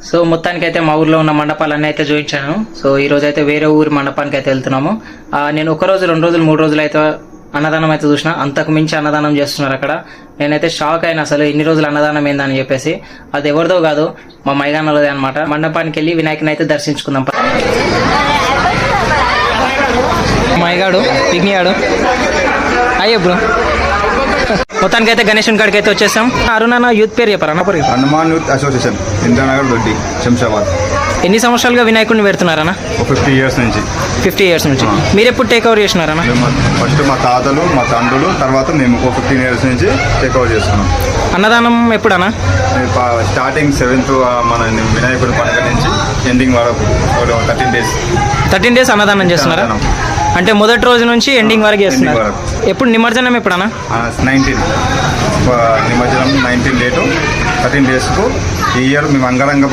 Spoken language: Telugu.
సో మొత్తానికైతే మా ఊర్లో ఉన్న మండపాలన్నీ అయితే చూపించాను. సో ఈ రోజు అయితే వేరే ఊరి మండపానికి అయితే వెళ్తున్నాము. నేను 1 రోజు 2 రోజులు 3 రోజులు అయితే అన్నదానం అయితే చూసిన. అంతకు మించి అన్నదానం చేస్తున్నారు అక్కడ. నేనైతే షాక్ అయినా, అసలు ఇన్ని రోజులు అన్నదానం ఏందని చెప్పేసి. అది ఎవరిదో కాదు, మా మైగానలోదే అనమాట. మండపానికి వెళ్ళి వినాయకుని అయితే దర్శించుకుందాం. మైగాడు పిగ్నియాడు అయ్యో బ్రో. మొత్తానికి అయితే గణేశుని కాడికి అయితే వచ్చేసాం. అరుణ యూత్ పేరు చెప్పారా? హనుమాన్ యూత్ అసోసియేషన్ ఇంద్రానగర్ దొడ్డి శంషాబాద్. ఎన్ని సంవత్సరాలుగా వినాయకుడిని పెడుతున్నారన్నా? 50 ఇయర్స్ నుంచి. 50 ఇయర్స్ నుంచి. మీరు ఎప్పుడు టేక్ ఓవర్ చేసినారన్నా? ఫస్ట్ మా తాతలు, మా తండ్రులు, తర్వాత మేము 15 ఇయర్స్ నుంచి టేక్ ఓవర్ చేస్తున్నాం. అన్నదానం ఎప్పుడన్నా? స్టార్టింగ్ 7th మన వినాయకుడి పండుగ నుంచి ఎండింగ్ వరకు 13 డేస్ అన్నదానం చేస్తున్నారా? అంటే మొదటి రోజు నుంచి ఎండింగ్ వరకు చేస్తున్నారు. ఎప్పుడు నిమజ్జనం ఎప్పుడన్నా? 19 నిమజ్జనం 19 డేటు 13 డేస్కు ఈ ఇయర్ మేము అంగరంగ